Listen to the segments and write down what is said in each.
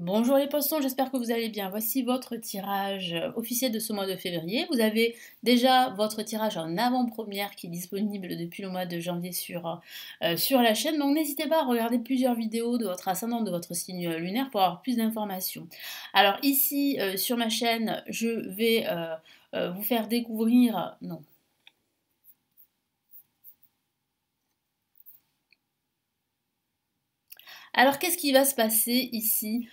Bonjour les poissons, j'espère que vous allez bien. Voici votre tirage officiel de ce mois de février. Vous avez déjà votre tirage en avant-première qui est disponible depuis le mois de janvier sur la chaîne. Donc n'hésitez pas à regarder plusieurs vidéos de votre ascendant, de votre signe lunaire pour avoir plus d'informations. Alors ici sur ma chaîne, je vais vous faire découvrir... Non. Alors, qu'est-ce qui va se passer ici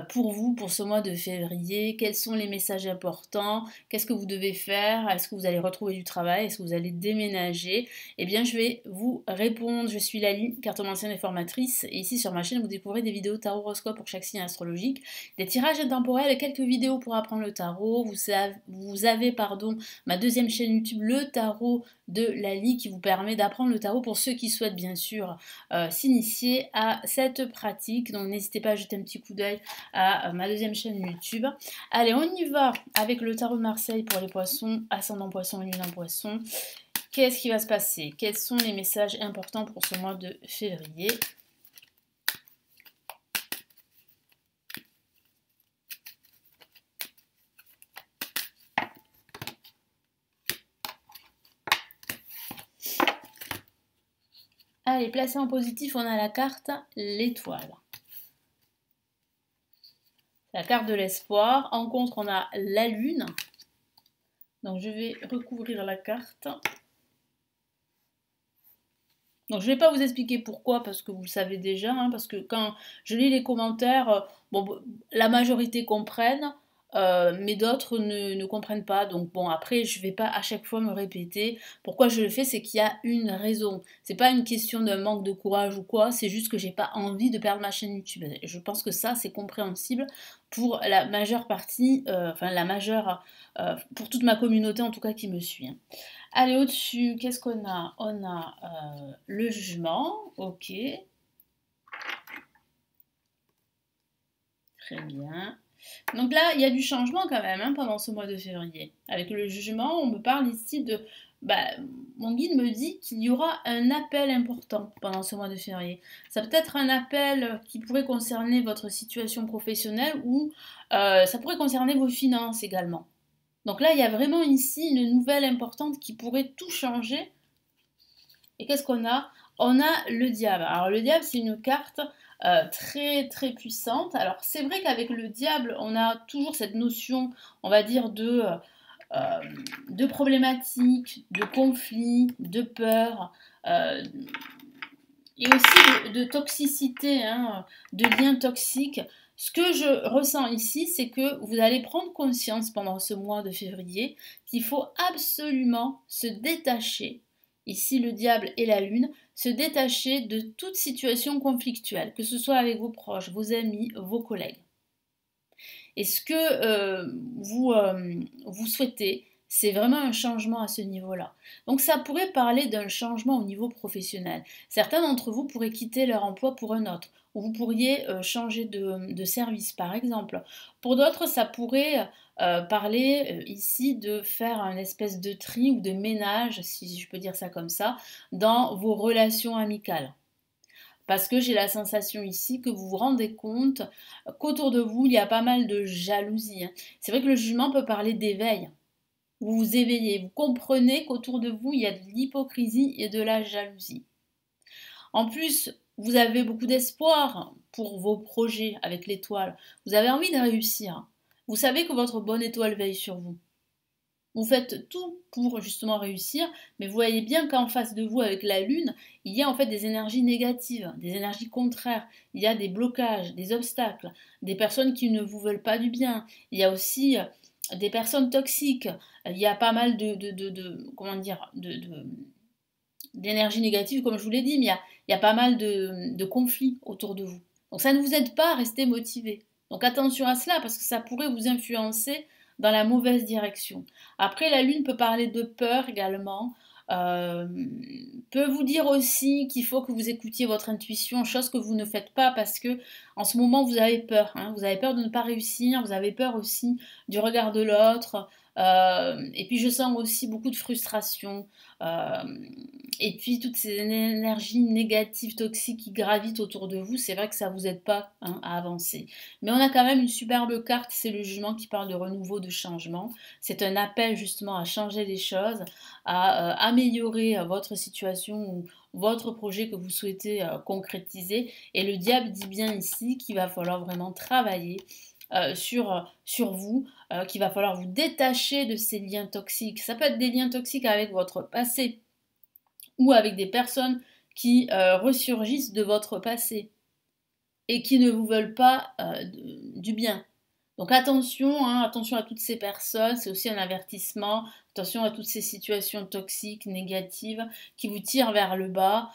pour vous, pour ce mois de février? Quels sont les messages importants? Qu'est-ce que vous devez faire? Est-ce que vous allez retrouver du travail? Est-ce que vous allez déménager? Eh bien, je vais vous répondre. Je suis Lali, cartomancienne et formatrice. Et ici, sur ma chaîne, vous découvrez des vidéos tarot horoscope pour chaque signe astrologique, des tirages intemporels et quelques vidéos pour apprendre le tarot. Vous avez ma deuxième chaîne YouTube, le tarot de Lali, qui vous permet d'apprendre le tarot pour ceux qui souhaitent, bien sûr, s'initier à cette pratique. Donc n'hésitez pas à jeter un petit coup d'œil à ma deuxième chaîne YouTube. Allez, on y va avec le tarot de Marseille pour les poissons, ascendant poisson et lune en poisson. Qu'est-ce qui va se passer? Quels sont les messages importants pour ce mois de février? Allez, placé en positif, on a la carte l'étoile. La carte de l'espoir. En contre, on a la lune. Donc je vais recouvrir la carte. Donc je ne vais pas vous expliquer pourquoi, parce que vous le savez déjà, hein, parce que quand je lis les commentaires, bon, la majorité comprennent, mais d'autres ne comprennent pas. Donc bon, après, je ne vais pas à chaque fois me répéter. Pourquoi je le fais, c'est qu'il y a une raison. C'est pas une question d'un manque de courage ou quoi, c'est juste que j'ai pas envie de perdre ma chaîne YouTube. Je pense que ça, c'est compréhensible pour la majeure partie, enfin la majeure, pour toute ma communauté en tout cas qui me suit, hein. Allez, au-dessus, qu'est-ce qu'on a? On a le jugement, ok. Très bien. Donc là, il y a du changement quand même, hein, pendant ce mois de février. Avec le jugement, on me parle ici de... Bah, mon guide me dit qu'il y aura un appel important pendant ce mois de février. Ça peut être un appel qui pourrait concerner votre situation professionnelle ou ça pourrait concerner vos finances également. Donc là, il y a vraiment ici une nouvelle importante qui pourrait tout changer. Et qu'est-ce qu'on a? On a le diable. Alors le diable, c'est une carte très très puissante. Alors c'est vrai qu'avec le diable, on a toujours cette notion, on va dire, de problématiques, de conflits, de peur, et aussi de toxicité, hein, de liens toxiques. Ce que je ressens ici, c'est que vous allez prendre conscience pendant ce mois de février qu'il faut absolument se détacher, ici le diable et la lune, se détacher de toute situation conflictuelle, que ce soit avec vos proches, vos amis, vos collègues. Et ce que vous souhaitez, c'est vraiment un changement à ce niveau-là. Donc ça pourrait parler d'un changement au niveau professionnel. Certains d'entre vous pourraient quitter leur emploi pour un autre, ou vous pourriez changer de service par exemple. Pour d'autres, ça pourrait parler ici de faire un espèce de tri ou de ménage, si je peux dire ça comme ça, dans vos relations amicales. Parce que j'ai la sensation ici que vous vous rendez compte qu'autour de vous, il y a pas mal de jalousie, hein. C'est vrai que le jugement peut parler d'éveil. Vous vous éveillez, vous comprenez qu'autour de vous, il y a de l'hypocrisie et de la jalousie. En plus, vous avez beaucoup d'espoir pour vos projets avec l'étoile. Vous avez envie de réussir. Vous savez que votre bonne étoile veille sur vous. Vous faites tout pour justement réussir, mais vous voyez bien qu'en face de vous, avec la lune, il y a en fait des énergies négatives, des énergies contraires. Il y a des blocages, des obstacles, des personnes qui ne vous veulent pas du bien. Il y a aussi des personnes toxiques. Il y a pas mal comment dire, d'énergie négative, comme je vous l'ai dit, mais il y a pas mal de conflits autour de vous. Donc ça ne vous aide pas à rester motivé. Donc attention à cela, parce que ça pourrait vous influencer dans la mauvaise direction. Après, la lune peut parler de peur également, euh, peut vous dire aussi qu'il faut que vous écoutiez votre intuition, chose que vous ne faites pas parce que en ce moment vous avez peur, hein. Vous avez peur de ne pas réussir, vous avez peur aussi du regard de l'autre, Et puis je sens aussi beaucoup de frustration. euh, et puis toutes ces énergies négatives, toxiques qui gravitent autour de vous, c'est vrai que ça ne vous aide pas hein, à avancer. Mais on a quand même une superbe carte, c'est le jugement qui parle de renouveau, de changement. C'est un appel justement à changer les choses, à améliorer votre situation ou votre projet que vous souhaitez concrétiser. Et le diable dit bien ici qu'il va falloir vraiment travailler sur vous, qu'il va falloir vous détacher de ces liens toxiques. Ça peut être des liens toxiques avec votre passé ou avec des personnes qui ressurgissent de votre passé et qui ne vous veulent pas du bien. Donc attention, hein, attention à toutes ces personnes, c'est aussi un avertissement, attention à toutes ces situations toxiques, négatives, qui vous tirent vers le bas.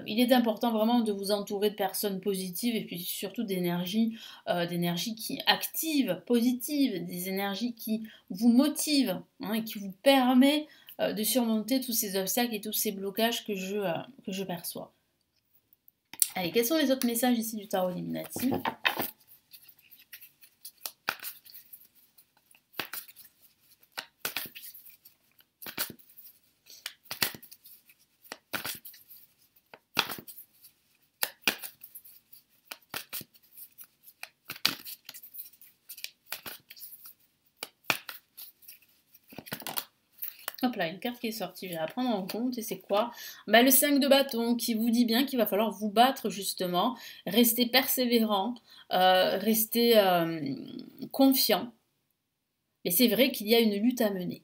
Il est important vraiment de vous entourer de personnes positives et puis surtout d'énergie qui active, positive, des énergies qui vous motivent hein, et qui vous permet de surmonter tous ces obstacles et tous ces blocages que je perçois. Allez, quels sont les autres messages ici du tarot Illuminati ? Hop là, une carte qui est sortie, je vais la prendre en compte, et c'est quoi? Le 5 de bâton qui vous dit bien qu'il va falloir vous battre justement, rester persévérant, rester confiant. Mais c'est vrai qu'il y a une lutte à mener.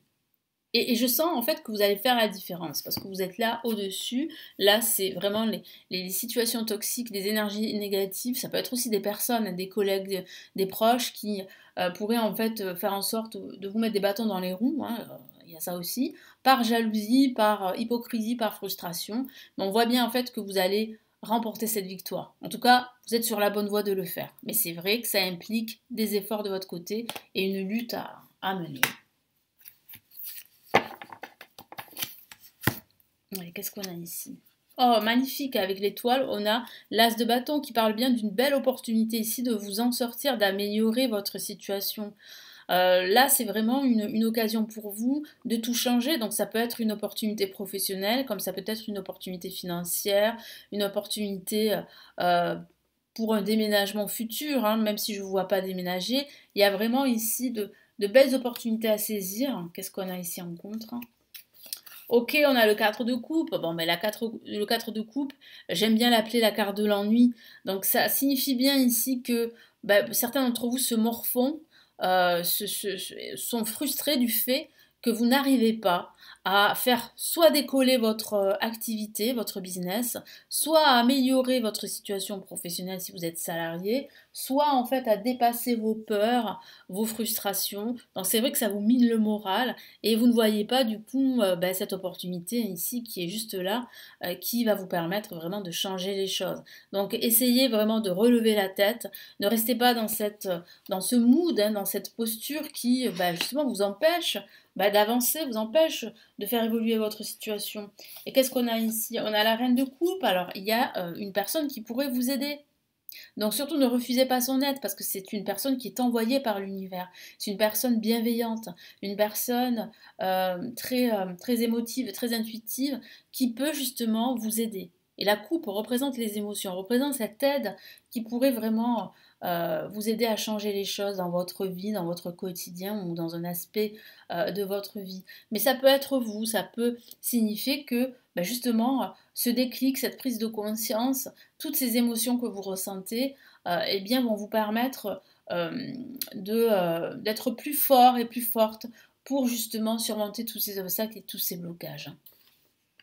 Et je sens en fait que vous allez faire la différence parce que vous êtes là au-dessus. Là, c'est vraiment les situations toxiques, des énergies négatives. Ça peut être aussi des personnes, des collègues, des proches qui pourraient en fait faire en sorte de vous mettre des bâtons dans les roues. Hein, il y a ça aussi. Par jalousie, par hypocrisie, par frustration. Mais on voit bien en fait que vous allez remporter cette victoire. En tout cas, vous êtes sur la bonne voie de le faire. Mais c'est vrai que ça implique des efforts de votre côté et une lutte à mener. Ouais, qu'est-ce qu'on a ici? Oh, magnifique, avec l'étoile, on a l'as de bâton qui parle bien d'une belle opportunité ici de vous en sortir, d'améliorer votre situation. Là, c'est vraiment une occasion pour vous de tout changer. Donc, ça peut être une opportunité professionnelle, comme ça peut être une opportunité financière, une opportunité pour un déménagement futur, hein, même si je ne vous vois pas déménager. Il y a vraiment ici de belles opportunités à saisir. Qu'est-ce qu'on a ici en contre? Ok, on a le 4 de coupe. Bon, mais le 4 de coupe, j'aime bien l'appeler la carte de l'ennui. Donc ça signifie bien ici que certains d'entre vous se morfondent, sont frustrés du fait que vous n'arrivez pas à faire soit décoller votre activité, votre business, soit à améliorer votre situation professionnelle si vous êtes salarié, soit en fait à dépasser vos peurs, vos frustrations. Donc c'est vrai que ça vous mine le moral et vous ne voyez pas du coup cette opportunité ici qui est juste là, qui va vous permettre vraiment de changer les choses. Donc essayez vraiment de relever la tête, ne restez pas dans ce mood, hein, dans cette posture qui justement vous empêche d'avancer, vous empêche de faire évoluer votre situation. Et qu'est-ce qu'on a ici? On a la reine de coupe, alors il y a une personne qui pourrait vous aider. Donc surtout ne refusez pas son aide parce que c'est une personne qui est envoyée par l'univers. C'est une personne bienveillante, une personne très émotive, très intuitive qui peut justement vous aider. Et la coupe représente les émotions, représente cette aide qui pourrait vraiment vous aider à changer les choses dans votre vie, dans votre quotidien ou dans un aspect de votre vie. Mais ça peut être vous, ça peut signifier que justement ce déclic, cette prise de conscience, toutes ces émotions que vous ressentez, eh bien, vont vous permettre d'être plus fort et plus forte pour justement surmonter tous ces obstacles et tous ces blocages.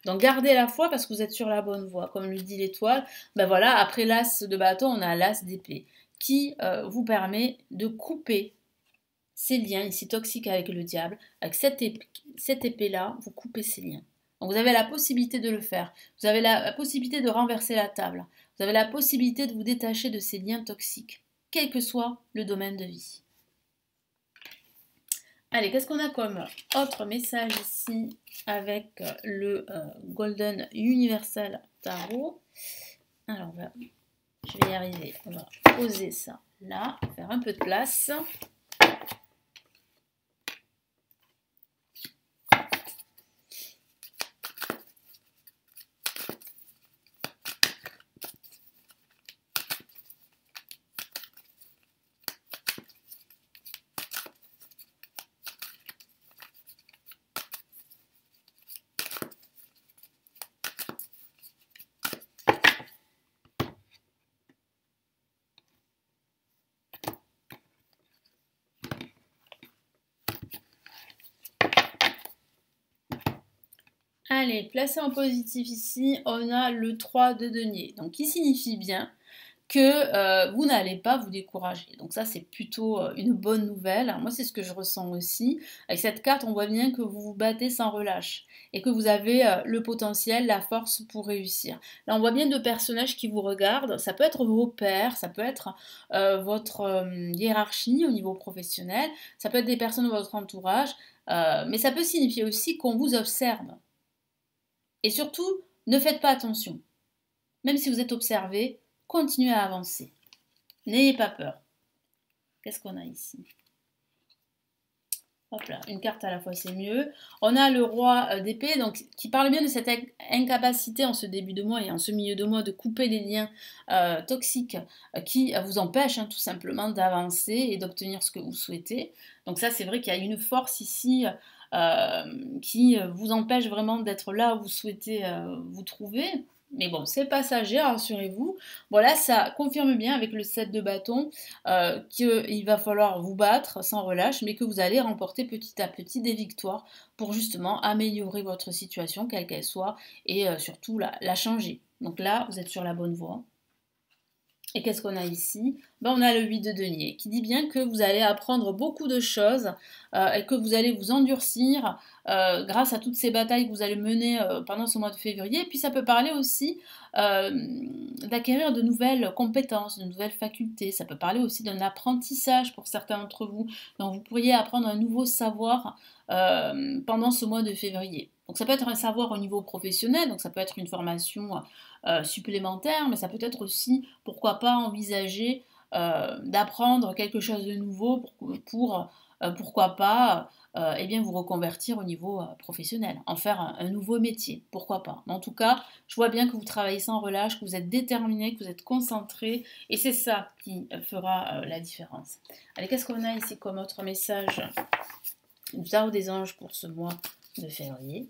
Donc gardez la foi parce que vous êtes sur la bonne voie. Comme le dit l'étoile, voilà, après l'as de bâton, on a l'as d'épée qui vous permet de couper ces liens ici toxiques avec le diable. Avec cette épée-là, vous coupez ces liens. Donc vous avez la possibilité de le faire. Vous avez la possibilité de renverser la table. Vous avez la possibilité de vous détacher de ces liens toxiques, quel que soit le domaine de vie. Allez, qu'est-ce qu'on a comme autre message ici avec le Golden Universal Tarot? Alors, je vais y arriver. On va poser ça là, faire un peu de place. Allez, placé en positif ici, on a le 3 de denier, donc qui signifie bien que vous n'allez pas vous décourager. Donc ça, c'est plutôt une bonne nouvelle. Moi, c'est ce que je ressens aussi. Avec cette carte, on voit bien que vous vous battez sans relâche et que vous avez le potentiel, la force pour réussir. Là, on voit bien deux personnages qui vous regardent. Ça peut être vos pairs, ça peut être votre hiérarchie au niveau professionnel, ça peut être des personnes de votre entourage, mais ça peut signifier aussi qu'on vous observe. Et surtout, ne faites pas attention. Même si vous êtes observé, continuez à avancer. N'ayez pas peur. Qu'est-ce qu'on a ici? Hop là, une carte à la fois, c'est mieux. On a le roi d'épée, donc qui parle bien de cette incapacité en ce début de mois et en ce milieu de mois de couper les liens toxiques qui vous empêchent tout simplement d'avancer et d'obtenir ce que vous souhaitez. Donc ça, c'est vrai qu'il y a une force ici qui vous empêche vraiment d'être là où vous souhaitez vous trouver. Mais bon, c'est passager, rassurez-vous. Voilà, ça confirme bien avec le 7 de bâton qu'il va falloir vous battre sans relâche, mais que vous allez remporter petit à petit des victoires pour justement améliorer votre situation, quelle qu'elle soit, et surtout la changer. Donc là, vous êtes sur la bonne voie. Et qu'est-ce qu'on a ici? On a le 8 de denier qui dit bien que vous allez apprendre beaucoup de choses et que vous allez vous endurcir grâce à toutes ces batailles que vous allez mener pendant ce mois de février. Et puis ça peut parler aussi d'acquérir de nouvelles compétences, de nouvelles facultés. Ça peut parler aussi d'un apprentissage pour certains d'entre vous. Donc vous pourriez apprendre un nouveau savoir pendant ce mois de février. Donc ça peut être un savoir au niveau professionnel, donc ça peut être une formation supplémentaire, mais ça peut être aussi, pourquoi pas, envisager d'apprendre quelque chose de nouveau pour pourquoi pas, eh bien vous reconvertir au niveau professionnel, en faire un nouveau métier, pourquoi pas. Mais en tout cas, je vois bien que vous travaillez sans relâche, que vous êtes déterminé, que vous êtes concentré, et c'est ça qui fera la différence. Allez, qu'est-ce qu'on a ici comme autre message du tarot des anges pour ce mois de février?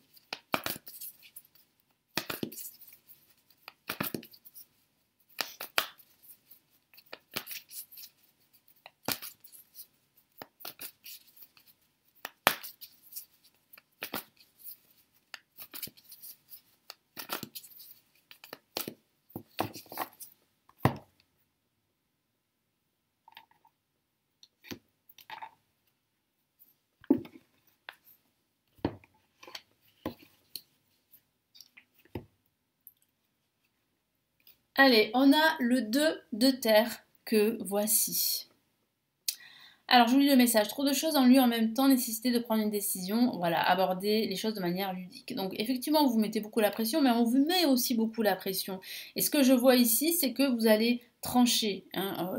Allez, on a le 2 de terre que voici. Alors, je vous lis le message. Trop de choses en lui en même temps, nécessité de prendre une décision. Voilà, aborder les choses de manière ludique. Donc, effectivement, vous mettez beaucoup la pression, mais on vous met aussi beaucoup la pression. Et ce que je vois ici, c'est que vous allez trancher.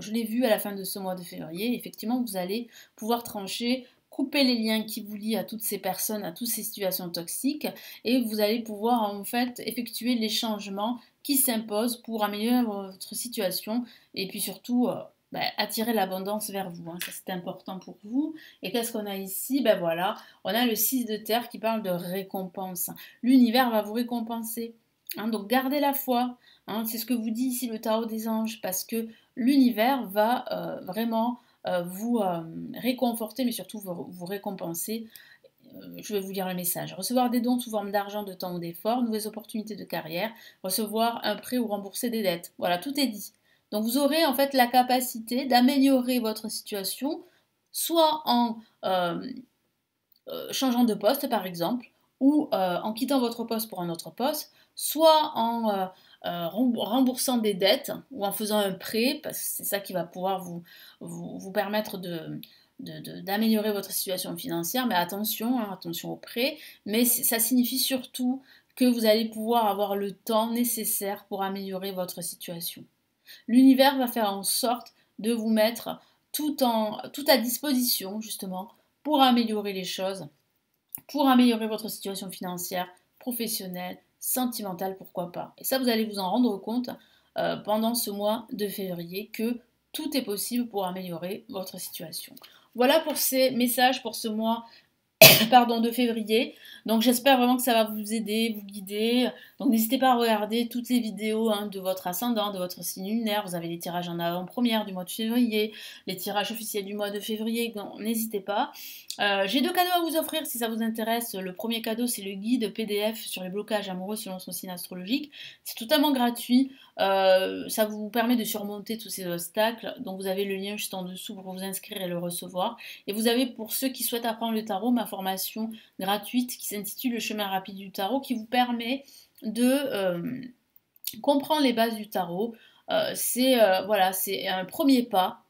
Je l'ai vu à la fin de ce mois de février. Effectivement, vous allez pouvoir trancher, couper les liens qui vous lient à toutes ces personnes, à toutes ces situations toxiques, et vous allez pouvoir en fait effectuer les changements qui s'imposent pour améliorer votre situation et puis surtout attirer l'abondance vers vous. Ça c'est important pour vous. Et qu'est-ce qu'on a ici? Voilà, on a le 6 de terre qui parle de récompense. L'univers va vous récompenser. Donc gardez la foi. C'est ce que vous dit ici le tarot des anges, parce que l'univers va vraiment vous réconforter, mais surtout vous récompenser. Je vais vous lire le message. Recevoir des dons sous forme d'argent, de temps ou d'effort, nouvelles opportunités de carrière, recevoir un prêt ou rembourser des dettes. Voilà, tout est dit. Donc vous aurez en fait la capacité d'améliorer votre situation, soit en changeant de poste par exemple, ou en quittant votre poste pour un autre poste, soit en remboursant des dettes ou en faisant un prêt, parce que c'est ça qui va pouvoir vous permettre d'améliorer votre situation financière. Mais attention, attention au prêt, mais ça signifie surtout que vous allez pouvoir avoir le temps nécessaire pour améliorer votre situation. L'univers va faire en sorte de vous mettre tout à disposition justement pour améliorer les choses, pour améliorer votre situation financière, professionnelle, sentimentale, pourquoi pas. Et ça, vous allez vous en rendre compte pendant ce mois de février que tout est possible pour améliorer votre situation. Voilà pour ces messages pour ce mois pardon, de février. Donc j'espère vraiment que ça va vous aider, vous guider. Donc n'hésitez pas à regarder toutes les vidéos hein, de votre ascendant, de votre signe lunaire. Vous avez les tirages en avant-première du mois de février, les tirages officiels du mois de février. Donc n'hésitez pas. J'ai 2 cadeaux à vous offrir si ça vous intéresse. Le premier cadeau, c'est le guide PDF sur les blocages amoureux selon son signe astrologique. C'est totalement gratuit. Ça vous permet de surmonter tous ces obstacles. Donc vous avez le lien juste en dessous pour vous inscrire et le recevoir. Et vous avez, pour ceux qui souhaitent apprendre le tarot, ma formation gratuite qui s'intitule Le chemin rapide du tarot, qui vous permet de comprendre les bases du tarot. Voilà, c'est un premier pas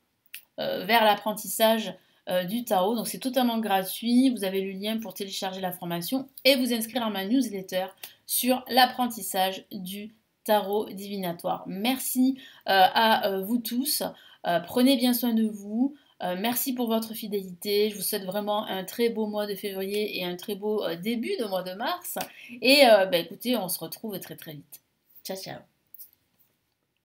vers l'apprentissage du tarot. Donc c'est totalement gratuit. Vous avez le lien pour télécharger la formation et vous inscrire à ma newsletter sur l'apprentissage du tarot divinatoire. Merci à vous tous. Prenez bien soin de vous. Merci pour votre fidélité. Je vous souhaite vraiment un très beau mois de février et un très beau début de mois de mars. Et écoutez, on se retrouve très très vite. Ciao, ciao.